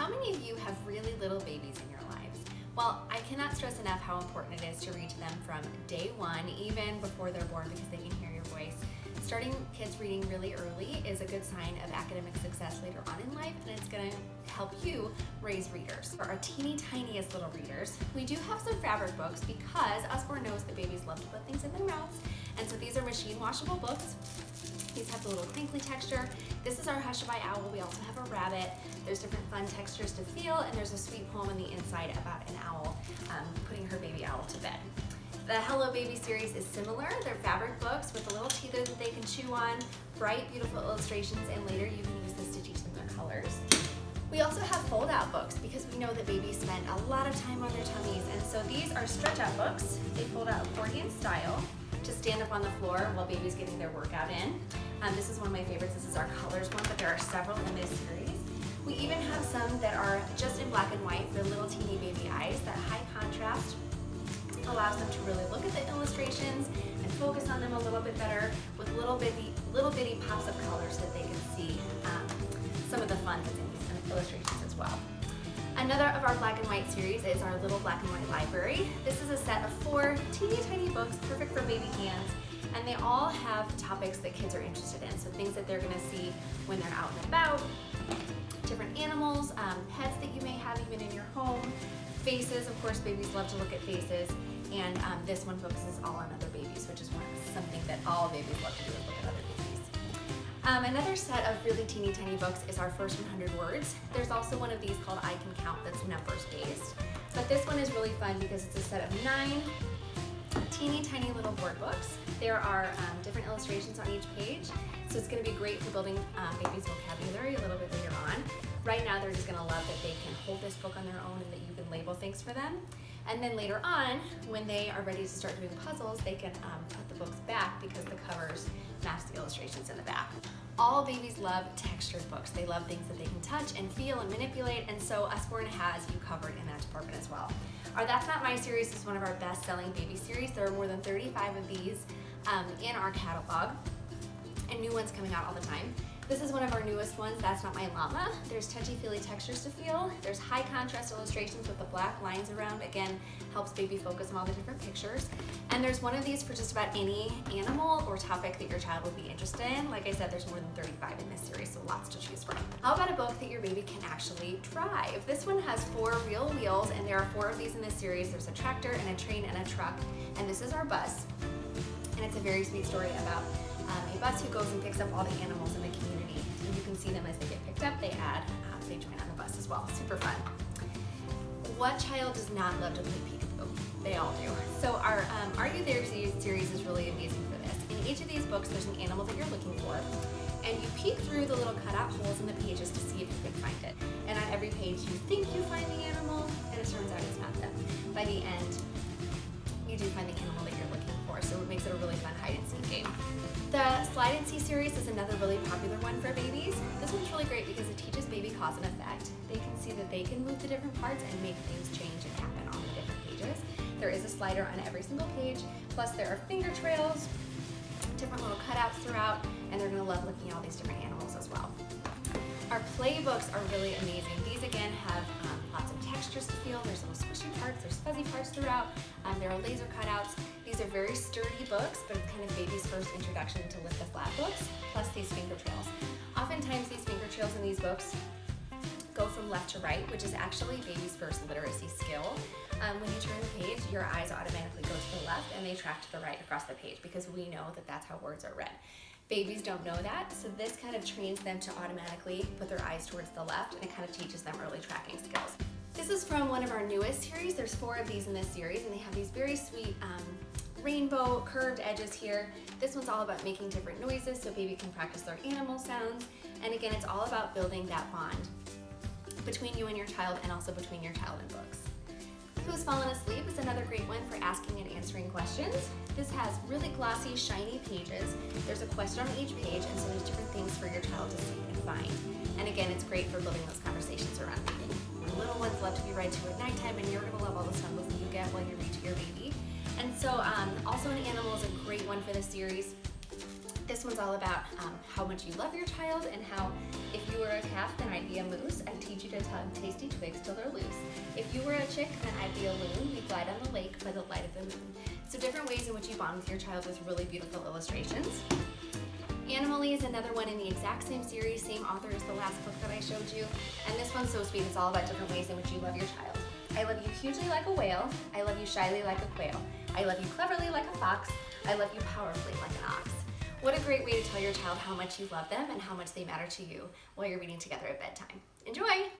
How many of you have really little babies in your lives? Well, I cannot stress enough how important it is to read to them from day one, even before they're born, because they can hear your voice. Starting kids reading really early is a good sign of academic success later on in life, and it's going to help you raise readers. For our teeny tiniest little readers, we do have some fabric books because Usborne knows that babies love to put things in their mouths, and so these are machine washable books. These have the little crinkly texture. This is our Hushabye owl. We also have a rabbit. There's different fun textures to feel, and there's a sweet poem on the inside about an owl putting her baby owl to bed. The Hello Baby series is similar. They're fabric books with a little teether that they can chew on, bright, beautiful illustrations, and later you can use this to teach them their colors. We also have fold-out books because we know that babies spend a lot of time on their tummies, and so these are stretch-out books. They fold out accordion style to stand up on the floor while baby's getting their workout in. This is one of my favorites. This is our colors one, but there are several in this series. We even have some that are just in black and white for little teeny baby eyes. That high contrast allows them to really look at the illustrations and focus on them a little bit better with little bitty pops of color so that they can see some of the fun that's in these illustrations as well. Another of our black and white series is our little black and white library. This is a set of 4 teeny tiny books, perfect for baby hands, and they all have topics that kids are interested in. So things that they're gonna see when they're out and about, different animals, pets that you may have even in your home, faces, of course babies love to look at faces, and this one focuses all on other babies, which is something that all babies love to do, is look at other babies. Another set of really teeny tiny books is our first 100 words. There's also one of these called I Can Count that's numbers based. But this one is really fun because it's a set of 9 teeny tiny little board books. There are different illustrations on each page, so it's going to be great for building babies' vocabulary a little bit later on. Right now they're just going to love that they can hold this book on their own and that you can label things for them. And then later on, when they are ready to start doing puzzles, they can put the books back because the covers match the illustrations in the back. All babies love textured books. They love things that they can touch and feel and manipulate, and so Usborne has you covered in that department as well. Our That's Not My series is one of our best-selling baby series. There are more than 35 of these in our catalog, and new ones coming out all the time. This is one of our newest ones, That's Not My Llama. There's touchy-feely textures to feel. There's high contrast illustrations with the black lines around. Again, helps baby focus on all the different pictures. And there's one of these for just about any animal or topic that your child would be interested in. Like I said, there's more than 35 in this series, so lots to choose from. How about a book that your baby can actually drive? This one has 4 real wheels, and there are 4 of these in this series. There's a tractor and a train and a truck, and this is our bus. And it's a very sweet story about a bus who goes and picks up all the animals in the community. And you can see them as they get picked up. They join on the bus as well. Super fun. What child does not love to play peekaboo? They all do. So our Are You There series is really amazing for this. In each of these books, there's an animal that you're looking for, and you peek through the little cutout holes in the pages to see if you can find it. And on every page, you think you find the animal, and it turns out it's not them. By the end, you do find the animal that you're looking for, so it makes it a really fun hide-and-seek game. The Slide and See series is another really popular one for babies. This one's really great because it teaches baby cause and effect. They can see that they can move the different parts and make things change and happen on the different pages. There is a slider on every single page, plus there are finger trails, different little cutouts throughout, and they're going to love looking at all these different animals as well. Our playbooks are really amazing. These again have lots of textures to feel. There's little squishy parts, there's fuzzy parts throughout. There are laser cutouts. These are very sturdy books, but it's kind of baby's first introduction to lift the flat books, plus these finger trails. Oftentimes these finger trails in these books go from left to right, which is actually baby's first literacy skill. When you turn the page, your eyes automatically go to the left and they track to the right across the page because we know that that's how words are read. Babies don't know that, so this kind of trains them to automatically put their eyes towards the left, and it kind of teaches them early tracking skills. This is from one of our newest series. There's 4 of these in this series, and they have these very sweet rainbow curved edges here. This one's all about making different noises so baby can practice their animal sounds. And again, it's all about building that bond between you and your child, and also between your child and books. Who's Fallen Asleep is another great one for asking and answering questions. This has really glossy, shiny pages. There's a question on each page, and so there's different things for your child to seek and find. And again, it's great for building those conversations around reading. The little ones love to be read to at nighttime, and you're going to love all the snuggles that you get while you read to your baby. And so also an animal is a great one for this series. This one's all about how much you love your child, and how if you were a calf, then I'd be a moose. I'd teach you to tell tasty twigs till they're loose. If you were a chick, then I'd be a loon. We glide on the lake by the light of the moon. So different ways in which you bond with your child with really beautiful illustrations. Animally is another one in the exact same series, same author as the last book that I showed you. And this one's so sweet. It's all about different ways in which you love your child. I love you hugely like a whale. I love you shyly like a quail. I love you cleverly like a fox. I love you powerfully like an ox. What a great way to tell your child how much you love them and how much they matter to you while you're reading together at bedtime. Enjoy!